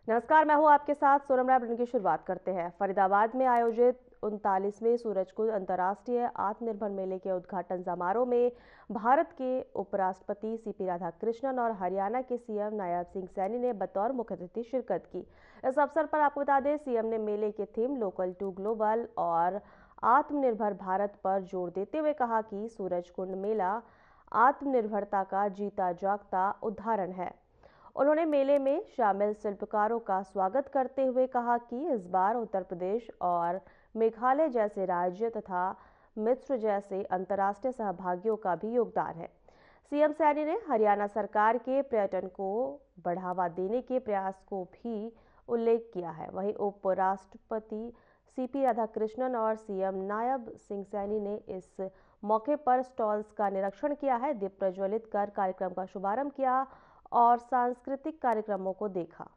नमस्कार, मैं हूं आपके साथ सोनम राय। बुलेटिन की शुरुआत करते हैं। फरीदाबाद में आयोजित 39वें सूरजकुंड अंतर्राष्ट्रीय आत्मनिर्भर मेले के उद्घाटन समारोह में भारत के उपराष्ट्रपति सीपी राधाकृष्णन और हरियाणा के सीएम नायब सिंह सैनी ने बतौर मुख्य अतिथि शिरकत की। इस अवसर पर आपको बता दें, सीएम ने मेले के थीम लोकल टू ग्लोबल और आत्मनिर्भर भारत पर जोर देते हुए कहा कि सूरजकुंड मेला आत्मनिर्भरता का जीता जागता उदाहरण है। उन्होंने मेले में शामिल शिल्पकारों का स्वागत करते हुए कहा कि इस बार उत्तर प्रदेश और मेघालय जैसे राज्य तथा मिस्र जैसे अंतर्राष्ट्रीय सहभागियों का भी योगदान है। सीएम सैनी ने हरियाणा सरकार के पर्यटन को बढ़ावा देने के प्रयास को भी उल्लेख किया है। वहीं उपराष्ट्रपति सीपी राधाकृष्णन और सीएम नायब सिंह सैनी ने इस मौके पर स्टॉल्स का निरीक्षण किया है, दीप प्रज्वलित कर कार्यक्रम का शुभारंभ किया और सांस्कृतिक कार्यक्रमों को देखा।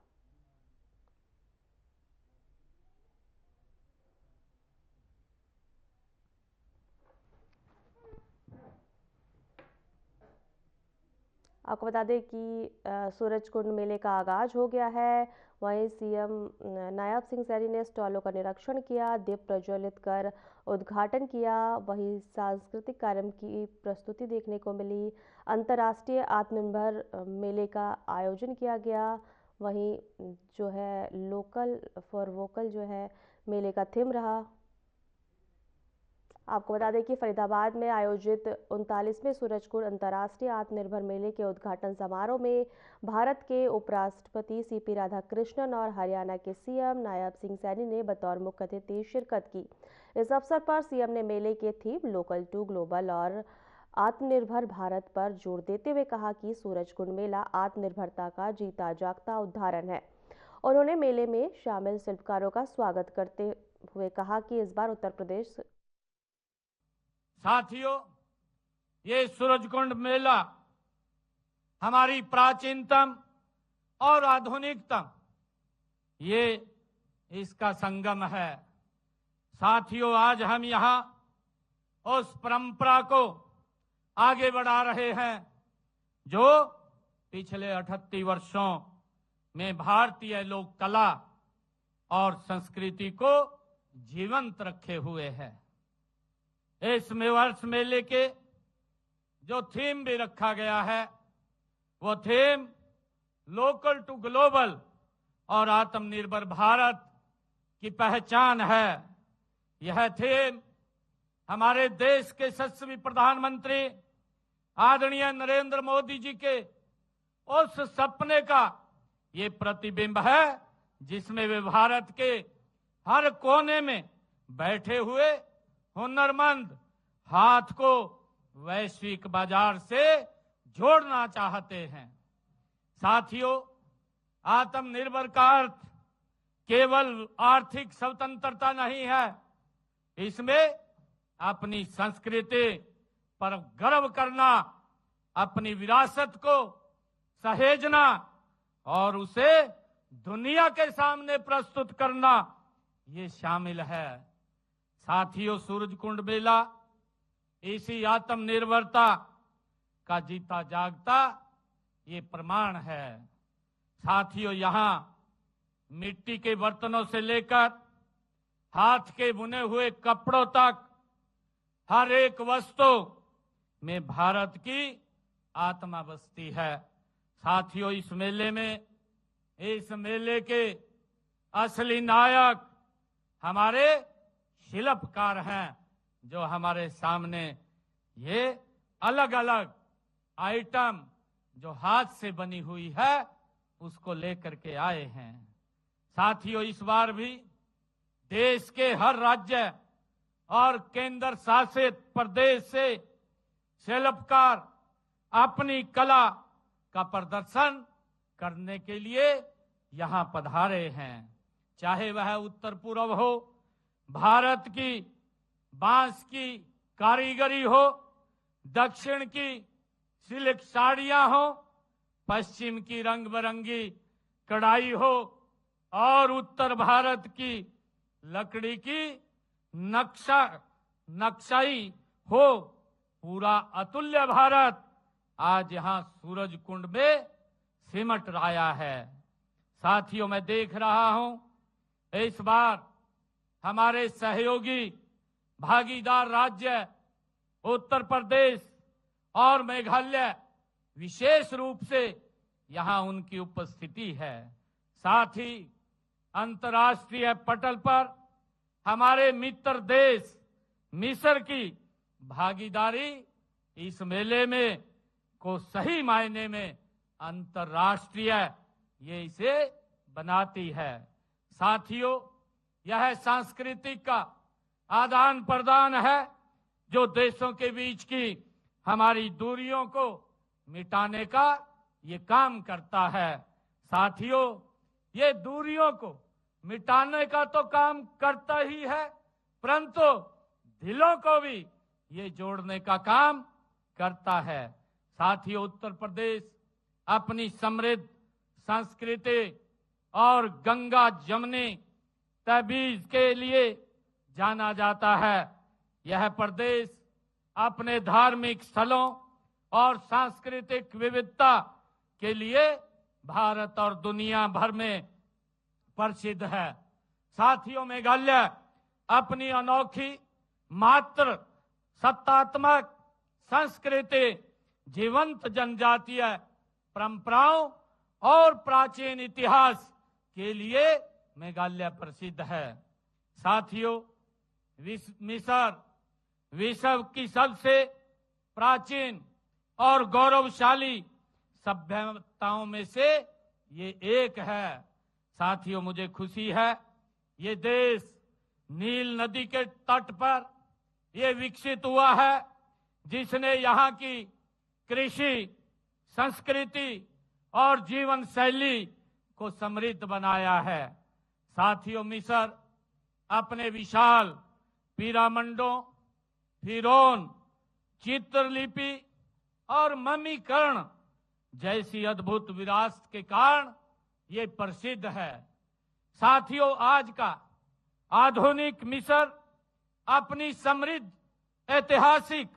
आपको बता दें कि सूरजकुंड मेले का आगाज हो गया है। वहीं सीएम नायब सिंह सैनी ने स्टॉलों का निरीक्षण किया, दीप प्रज्वलित कर उद्घाटन किया। वहीं सांस्कृतिक कार्यक्रम की प्रस्तुति देखने को मिली। अंतर्राष्ट्रीय आत्मनिर्भर मेले का आयोजन किया गया। वहीं जो है लोकल फॉर वोकल जो है मेले का थीम रहा। आपको बता दें कि फरीदाबाद में आयोजित 39वें सूरजकुंड अंतर्राष्ट्रीय आत्मनिर्भर मेले के उद्घाटन समारोह में भारत के उपराष्ट्रपति सीपी राधाकृष्णन और हरियाणा के सीएम नायब सिंह सैनी ने बतौर मुख्य अतिथि शिरकत की। इस अवसर पर सीएम ने मेले के थीम लोकल टू ग्लोबल और आत्मनिर्भर भारत पर जोर देते हुए कहा कि सूरजकुंड मेला आत्मनिर्भरता का जीता जागता उदाहरण है। उन्होंने मेले में शामिल शिल्पकारों का स्वागत करते हुए कहा कि इस बार उत्तर प्रदेश साथियों, ये सूरजकुंड मेला हमारी प्राचीनतम और आधुनिकतम ये इसका संगम है। साथियों, आज हम यहां उस परंपरा को आगे बढ़ा रहे हैं जो पिछले 38 वर्षों में भारतीय लोक कला और संस्कृति को जीवंत रखे हुए है। इस वर्ष मेले के जो थीम भी रखा गया है वो थीम लोकल टू ग्लोबल और आत्मनिर्भर भारत की पहचान है। यह थीम हमारे देश के यशस्वी प्रधानमंत्री आदरणीय नरेंद्र मोदी जी के उस सपने का ये प्रतिबिंब है जिसमें वे भारत के हर कोने में बैठे हुए हुनरमंद हाथ को वैश्विक बाजार से जोड़ना चाहते हैं। साथियों, आत्मनिर्भर का अर्थ केवल आर्थिक स्वतंत्रता नहीं है, इसमें अपनी संस्कृति पर गर्व करना, अपनी विरासत को सहेजना और उसे दुनिया के सामने प्रस्तुत करना ये शामिल है। साथियों, सूरजकुंड मेला इसी आत्मनिर्भरता का जीता जागता ये प्रमाण है। साथियों, यहां मिट्टी के बर्तनों से लेकर हाथ के बुने हुए कपड़ों तक हर एक वस्तु में भारत की आत्मा बसती है। साथियों, इस मेले के असली नायक हमारे शिल्पकार हैं जो हमारे सामने ये अलग अलग आइटम जो हाथ से बनी हुई है उसको लेकर के आए हैं। साथियों, इस बार भी देश के हर राज्य और केंद्र शासित प्रदेश से शिल्पकार अपनी कला का प्रदर्शन करने के लिए यहां पधारे हैं। चाहे वह उत्तर पूर्व हो, भारत की बांस की कारीगरी हो, दक्षिण की सिल्क साड़ियां हो, पश्चिम की रंग बिरंगी कढ़ाई हो और उत्तर भारत की लकड़ी की नक्शाई हो, पूरा अतुल्य भारत आज यहां सूरजकुंड में सिमट आया है। साथियों, मैं देख रहा हूं इस बार हमारे सहयोगी भागीदार राज्य उत्तर प्रदेश और मेघालय विशेष रूप से यहां उनकी उपस्थिति है। साथ ही अंतर्राष्ट्रीय पटल पर हमारे मित्र देश मिस्र की भागीदारी इस मेले में को सही मायने में अंतर्राष्ट्रीय ये इसे बनाती है। साथियों, यह सांस्कृतिक का आदान प्रदान है जो देशों के बीच की हमारी दूरियों को मिटाने का ये काम करता है। साथियों, ये दूरियों को मिटाने का तो काम करता ही है, परंतु दिलों को भी ये जोड़ने का काम करता है। साथियों, उत्तर प्रदेश अपनी समृद्ध संस्कृति और गंगा जमुनी तहजीब के लिए जाना जाता है। यह प्रदेश अपने धार्मिक स्थलों और सांस्कृतिक विविधता के लिए भारत और दुनिया भर में प्रसिद्ध है। साथियों, मेघालय अपनी अनोखी मात्र सत्तात्मक संस्कृति, जीवंत जनजातीय परंपराओं और प्राचीन इतिहास के लिए मेघालय प्रसिद्ध है। साथियों, मिस्र विश्व की सबसे प्राचीन और गौरवशाली सभ्यताओं में से ये एक है। साथियों, मुझे खुशी है ये देश नील नदी के तट पर ये विकसित हुआ है, जिसने यहाँ की कृषि, संस्कृति और जीवन शैली को समृद्ध बनाया है। साथियों, मिस्र अपने विशाल पिरामिडों, फिरौन, चित्रलिपि और ममीकरण जैसी अद्भुत विरासत के कारण ये प्रसिद्ध है। साथियों, आज का आधुनिक मिस्र अपनी समृद्ध ऐतिहासिक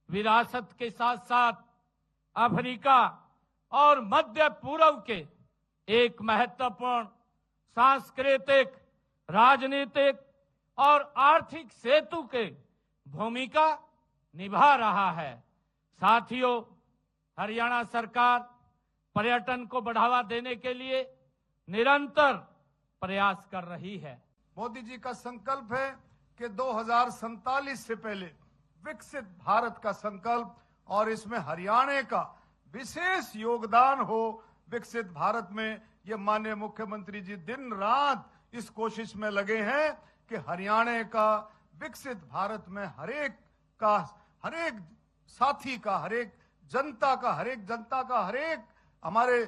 विरासत के साथ साथ अफ्रीका और मध्य पूर्व के एक महत्वपूर्ण सांस्कृतिक, राजनीतिक और आर्थिक सेतु के भूमिका निभा रहा है। साथियों, हरियाणा सरकार पर्यटन को बढ़ावा देने के लिए निरंतर प्रयास कर रही है। मोदी जी का संकल्प है कि 2047 से पहले विकसित भारत का संकल्प, और इसमें हरियाणा का विशेष योगदान हो विकसित भारत में। ये माननीय मुख्यमंत्री जी दिन रात इस कोशिश में लगे हैं कि हरियाणा का विकसित भारत में हरेक साथी का, हरेक जनता का, हरेक हमारे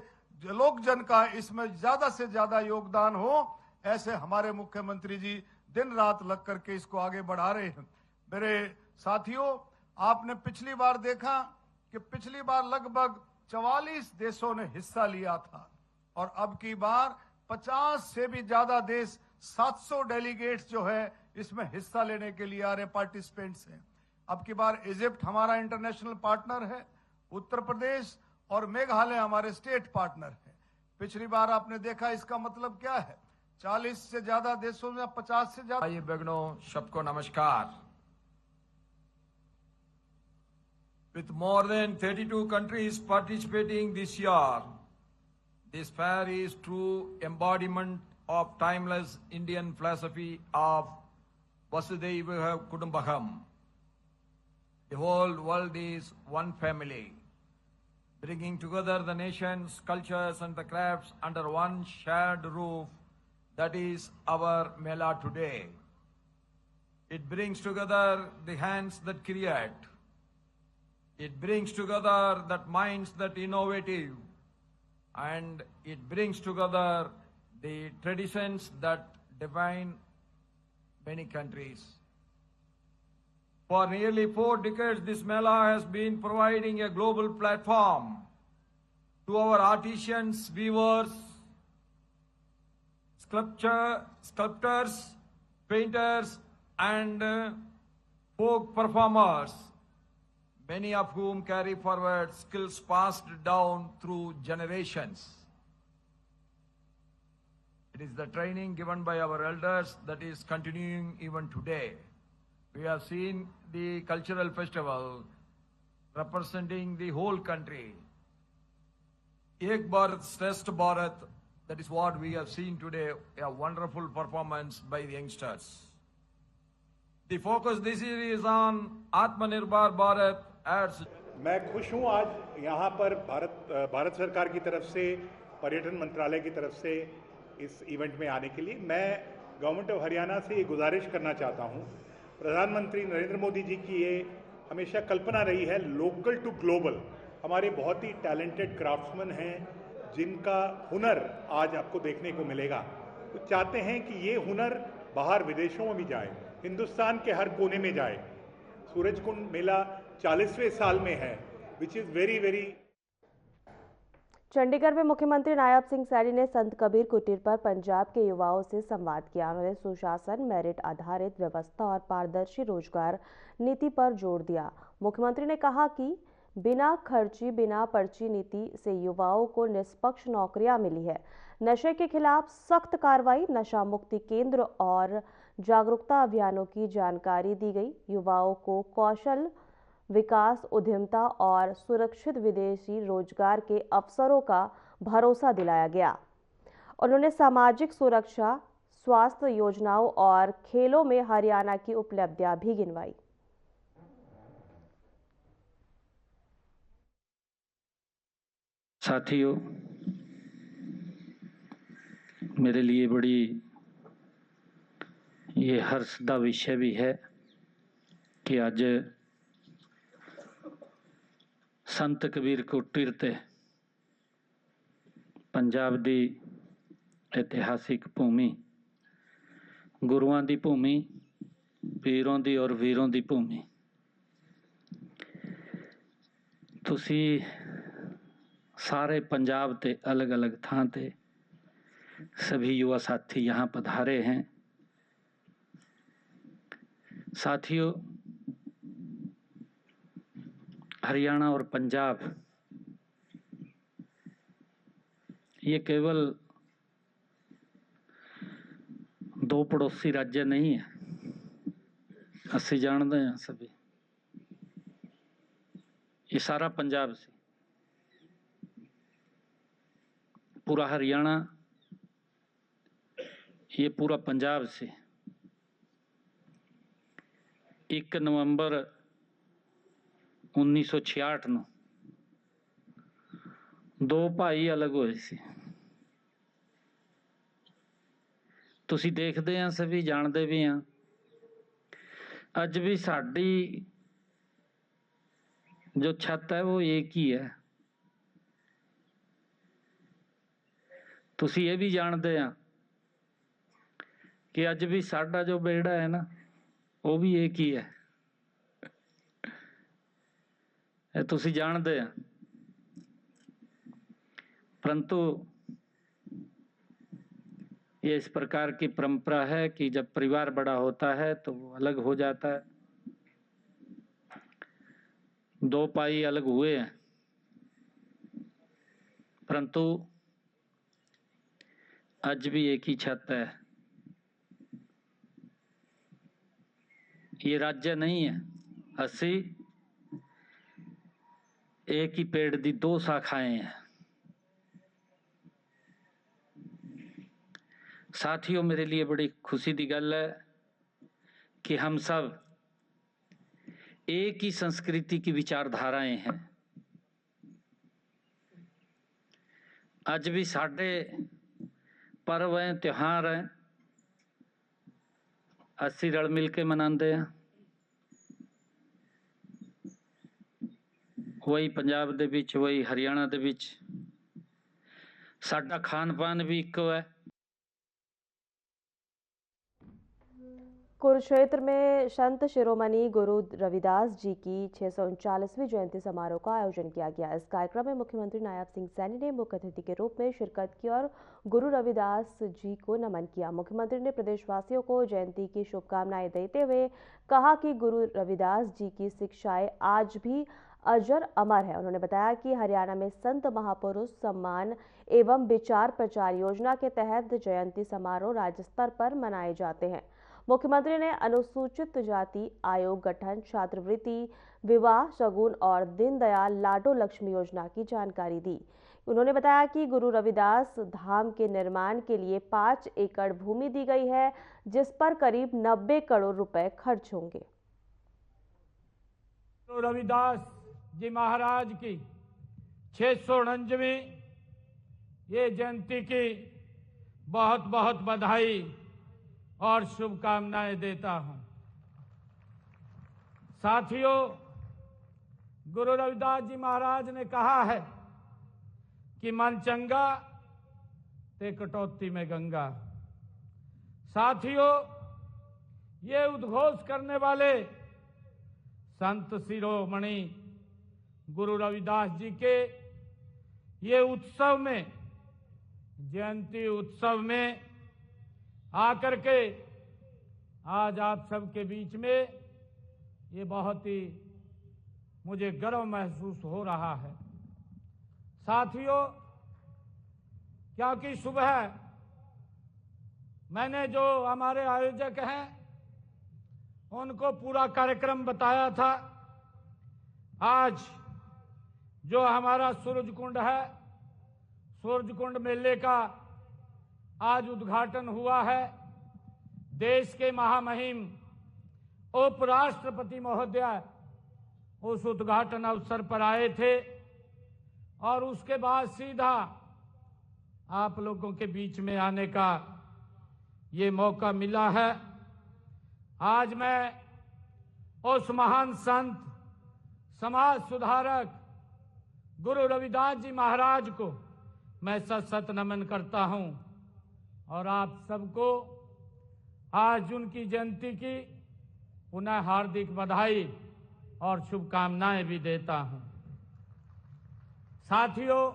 लोकजन का इसमें ज्यादा से ज्यादा योगदान हो। ऐसे हमारे मुख्यमंत्री जी दिन रात लग करके इसको आगे बढ़ा रहे हैं। मेरे साथियों, आपने पिछली बार देखा कि पिछली बार लगभग 44 देशों ने हिस्सा लिया था, और अब की बार 50 से भी ज्यादा देश, 700 डेलीगेट्स जो है इसमें हिस्सा लेने के लिए आ रहे पार्टिसिपेंट्स हैं। अब की बार इजिप्ट हमारा इंटरनेशनल पार्टनर है, उत्तर प्रदेश और मेघालय हमारे स्टेट पार्टनर है। पिछली बार आपने देखा, इसका मतलब क्या है, 40 से ज्यादा देशों में 50 से ज्यादा। भाई बहनों, सबको नमस्कार। With more than 32 countries participating this year, this fair is true embodiment of timeless Indian philosophy of Vasudhaiva Kudumbakam. The whole world is one family, bringing together the nations, cultures and the crafts under one shared roof. That is our Mela today. It brings together the hands that create. It brings together that minds that innovative, and it brings together the traditions that define many countries. For nearly 4 decades, this Mela has been providing a global platform to our artisans, weavers, sculptors, painters, and folk performers, many of whom carry forward skills passed down through generations. It is the training given by our elders that is continuing even today. We have seen the cultural festival representing the whole country. Ek Bharat, Shresth Bharat, that is what we have seen today, a wonderful performance by the youngsters. The focus this year is on Atmanirbhar Bharat as मैं खुश हूँ आज यहाँ पर भारत सरकार की तरफ से, पर्यटन मंत्रालय की तरफ से इस इवेंट में आने के लिए। मैं गवर्नमेंट ऑफ हरियाणा से ये गुजारिश करना चाहता हूँ, प्रधानमंत्री नरेंद्र मोदी जी की ये हमेशा कल्पना रही है लोकल टू ग्लोबल। हमारे बहुत ही टैलेंटेड क्राफ्ट्समैन हैं जिनका हुनर आज आपको देखने को मिलेगा, तो चाहते हैं कि ये हुनर बाहर विदेशों में भी जाए, हिंदुस्तान के हर कोने में जाए। सूरजकुंड मेला 40वें साल में है, which is very very. Chandigarh में मुख्यमंत्री नायब सिंह सैनी ने संत कबीर कुटीर पर पंजाब के युवाओं से संवाद किया। उन्होंने सुशासन, मेरिट आधारित व्यवस्था और पारदर्शी रोजगार नीति पर जोर दिया। मुख्यमंत्री ने कहा कि बिना खर्ची, बिना पर्ची नीति से युवाओं को निष्पक्ष नौकरियां मिली है। नशे के खिलाफ सख्त कार्रवाई, नशा मुक्ति केंद्र और जागरूकता अभियानों की जानकारी दी गई। युवाओं को कौशल विकास, उद्यमिता और सुरक्षित विदेशी रोजगार के अवसरों का भरोसा दिलाया गया। उन्होंने सामाजिक सुरक्षा, स्वास्थ्य योजनाओं और खेलों में हरियाणा की उपलब्धियां भी गिनवाई। साथियों, मेरे लिए बड़ी ये हर्ष का विषय भी है कि आज संत कबीर कुटीर ते पंजाब दी इतिहासिक भूमि, गुरुआं दी भूमि, पीरों दी और वीरों दी भूमि, तुसी सारे पंजाब ते अलग अलग थां ते सभी युवा साथी यहाँ पधारे हैं। साथियों, हरियाणा और पंजाब ये केवल दो पड़ोसी राज्य नहीं है, असी जानते हैं सभी। ये सारा पंजाब से, पूरा हरियाणा, ये पूरा पंजाब से 1 नवंबर 1966 ਨੂੰ दो भाई अलग होए सी। तुसी देखते हैं, सभी जानते भी हैं, अज भी साडी जो छत है वो एक ही है। तुसी ये भी जानते हैं कि अज भी साडा जो बेड़ा है ना वो भी एक ही है। तुसी जानते हैं, परंतु ये इस प्रकार की परंपरा है कि जब परिवार बड़ा होता है तो वो अलग हो जाता है। दो भाई अलग हुए हैं, परंतु आज भी एक ही छत है। ये राज्य नहीं है, असी एक ही पेड़ की दो शाखाएं हैं। साथियों, मेरे लिए बड़ी खुशी की गल है कि हम सब एक ही संस्कृति की विचारधाराएं हैं। आज भी साडे पर्व हैं, त्योहार हैं, असी रल मिल के मनाते हैं। वही पंजाब दे विच, वही हरियाणा दे विच साडा खान पान भी इको है। कुरुक्षेत्र में संत शिरोमणि गुरु रविदास जी की 639वीं जयंती समारोह का आयोजन किया गया। इस कार्यक्रम में मुख्यमंत्री नायब सिंह सैनी ने मुख्य अतिथि के रूप में शिरकत की और गुरु रविदास जी को नमन किया। मुख्यमंत्री ने प्रदेशवासियों को जयंती की शुभकामनाएं देते हुए कहा कि गुरु रविदास जी की शिक्षाएं आज भी अजर अमर है। उन्होंने बताया कि हरियाणा में संत महापुरुष सम्मान एवं विचार प्रचार योजना के तहत जयंती समारोह राज्य स्तर पर मनाए जाते हैं। मुख्यमंत्री ने अनुसूचित जाति आयोग गठन, छात्रवृत्ति, विवाह शगुन और दीनदयाल लाडो लक्ष्मी योजना की जानकारी दी। उन्होंने बताया कि गुरु रविदास धाम के निर्माण के लिए 5 एकड़ भूमि दी गई है, जिस पर करीब 90 करोड़ रुपए खर्च होंगे। गुरु रविदास जी महाराज की 649वीं ये जयंती की बहुत बहुत बधाई और शुभकामनाएं देता हूं। साथियों, गुरु रविदास जी महाराज ने कहा है कि मन चंगा ते कटौती में गंगा। साथियों, ये उद्घोष करने वाले संत शिरोमणि गुरु रविदास जी के ये उत्सव में, जयंती उत्सव में आकर के आज आप सबके बीच में ये बहुत ही मुझे गर्व महसूस हो रहा है। साथियों, क्योंकि सुबह मैंने जो हमारे आयोजक हैं उनको पूरा कार्यक्रम बताया था। आज जो हमारा सूरज कुंड है, सूरज कुंड मेले का आज उद्घाटन हुआ है। देश के महामहिम उपराष्ट्रपति महोदय उस उद्घाटन अवसर पर आए थे और उसके बाद सीधा आप लोगों के बीच में आने का ये मौका मिला है। आज मैं उस महान संत, समाज सुधारक गुरु रविदास जी महाराज को मैं सत सत नमन करता हूं और आप सबको आज उनकी जयंती की पुनः हार्दिक बधाई और शुभकामनाएं भी देता हूं। साथियों,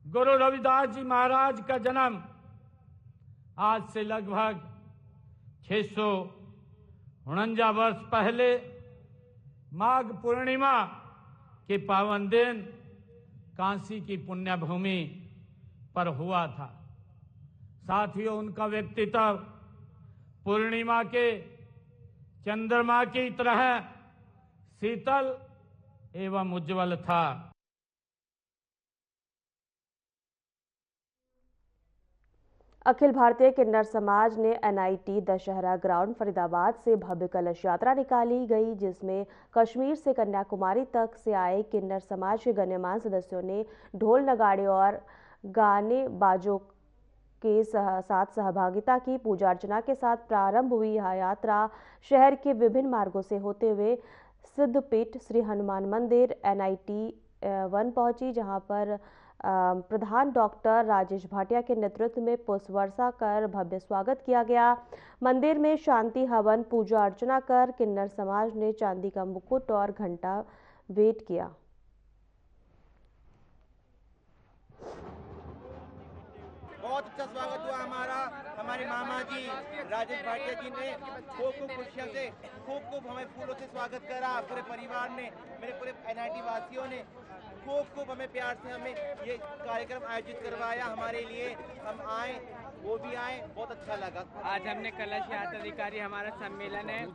गुरु रविदास जी महाराज का जन्म आज से लगभग 649 वर्ष पहले माघ पूर्णिमा के पावन दिन काशी की पुण्य भूमि पर हुआ था। साथियों, उनका व्यक्तित्व पूर्णिमा के चंद्रमा की तरह शीतल एवं उज्जवल था। अखिल भारतीय किन्नर समाज ने एनआईटी दशहरा ग्राउंड फरीदाबाद से भव्य कलश यात्रा निकाली गई, जिसमें कश्मीर से कन्याकुमारी तक से आए किन्नर समाज के गण्यमान्य सदस्यों ने ढोल नगाड़े और गाने बाजों के साथ सहभागिता की। पूजा अर्चना के साथ प्रारंभ हुई यह यात्रा शहर के विभिन्न मार्गों से होते हुए सिद्धपीठ श्री हनुमान मंदिर एनआईटी 1 पहुंची, जहां पर प्रधान डॉक्टर राजेश भाटिया के नेतृत्व में पुष्प वर्षा कर भव्य स्वागत किया गया। मंदिर में शांति हवन पूजा अर्चना कर किन्नर समाज ने चांदी का मुकुट और घंटा भेंट किया। बहुत अच्छा स्वागत हुआ हमारे मामा जी राजेश भाटिया जी ने खूब खुशियों से खूब हमें फूलों से स्वागत करा। पूरे परिवार ने, मेरे पूरे एनआईटी वासियों ने खूब हमें प्यार से हमें ये कार्यक्रम आयोजित करवाया। हमारे लिए हम आए, वो भी आए, बहुत अच्छा लगा। आज हमने कलश यात्रा अधिकारी हमारा सम्मेलन है,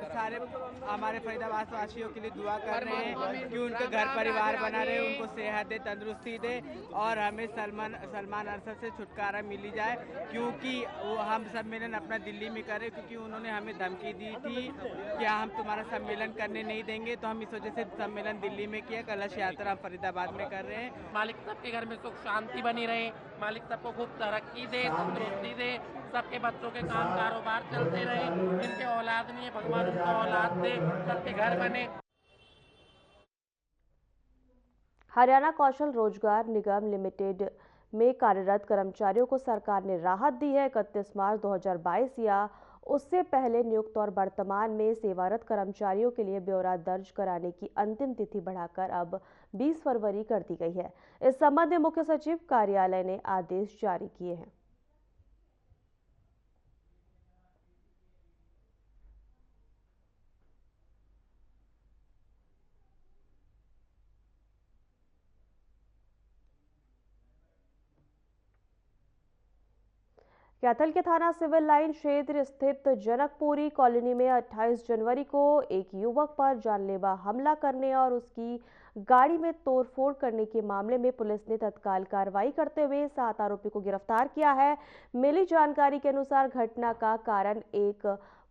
सारे हमारे फरीदाबाद वासियों के लिए दुआ कर रहे हैं कि उनका घर परिवार बना रहे, उनको सेहत दे, तंदुरुस्ती दे और हमें सलमान अरशद से छुटकारा मिली जाए, क्योंकि वो हम सम्मेलन अपना दिल्ली में करें, क्योंकि उन्होंने हमें धमकी दी थी कि हम तुम्हारा सम्मेलन करने नहीं देंगे। तो हम इस वजह से सम्मेलन दिल्ली में किया, कलश यात्रा फरीदाबाद में कर रहे हैं। मालिक सबके घर में सुख शांति बनी रहे, मालिक सबको खूब तरक्की दे, तंदुरुस्ती दे, सबके बच्चों के काम कारोबार चलते रहे, जिनके औलाद नहीं है भगवान उनको औलाद दे, सबके घर बने। हरियाणा कौशल रोजगार निगम लिमिटेड में कार्यरत कर्मचारियों को सरकार ने राहत दी है। 31 मार्च 2022 या उससे पहले नियुक्त और वर्तमान में सेवारत कर्मचारियों के लिए ब्यौरा दर्ज कराने की अंतिम तिथि बढ़ाकर अब 20 फरवरी कर दी गई है। इस संबंध में मुख्य सचिव कार्यालय ने आदेश जारी किए हैं। कैथल के थाना सिविल लाइन क्षेत्र स्थित जनकपुरी कॉलोनी में 28 जनवरी को एक युवक पर जानलेवा हमला करने और उसकी गाड़ी में तोड़फोड़ करने के मामले में पुलिस ने तत्काल कार्रवाई करते हुए 7 आरोपी को गिरफ्तार किया है। मिली जानकारी के अनुसार घटना का कारण एक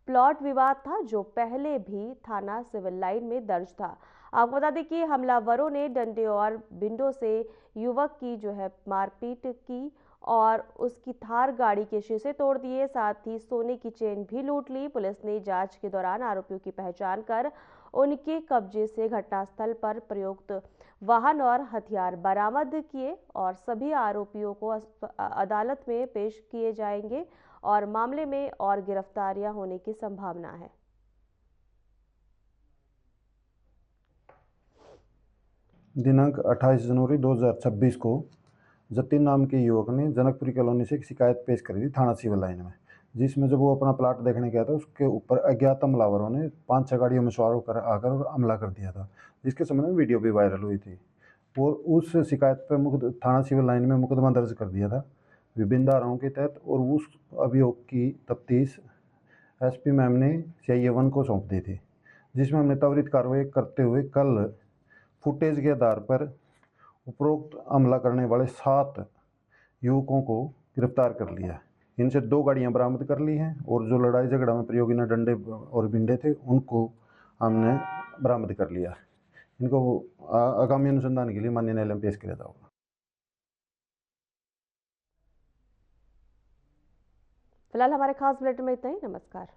प्लॉट विवाद था जो पहले भी थाना सिविल लाइन में दर्ज था। आपको बता दें कि हमलावरों ने डंडे और बिंडों से युवक की मारपीट की और उसकी थार गाड़ी के शीशे तोड़ दिए, साथ ही सोने की चेन भी लूट ली। पुलिस ने जांच के दौरान आरोपियों की पहचान कर उनके कब्जे से घटनास्थल पर प्रयुक्त वाहन और हथियार बरामद किए और सभी आरोपियों को अदालत में पेश किए जाएंगे और मामले में और गिरफ्तारियां होने की संभावना है। दिनांक 28 जनवरी 2026 को जतिन नाम के युवक ने जनकपुरी कॉलोनी से एक शिकायत पेश करी थी थाना सिविल लाइन में, जिसमें जब वो अपना प्लाट देखने गया था उसके ऊपर अज्ञात हमलावरों ने 5-6 गाड़ियों में सवार होकर आकर हमला कर दिया था, जिसके संबंध में वीडियो भी वायरल हुई थी। और उस शिकायत पर थाना सिविल लाइन में मुकदमा दर्ज कर दिया था विभिन्न धाराओं के तहत और उस अभियोग की तफ्तीश SP मैम ने CIA 1 को सौंप दी थी, जिसमें हमने त्वरित कार्रवाई करते हुए कल फुटेज के आधार पर उपरोक्त हमला करने वाले 7 युवकों को गिरफ्तार कर लिया। इनसे 2 गाड़ियां बरामद कर ली हैं और जो लड़ाई झगड़ा में प्रयोगी न डंडे और बिंडे थे उनको हमने बरामद कर लिया। इनको आगामी अनुसंधान के लिए माननीय न्यायालय में पेश किया जाएगा। फिलहाल हमारे खास बुलेटिन में इतना ही। नमस्कार।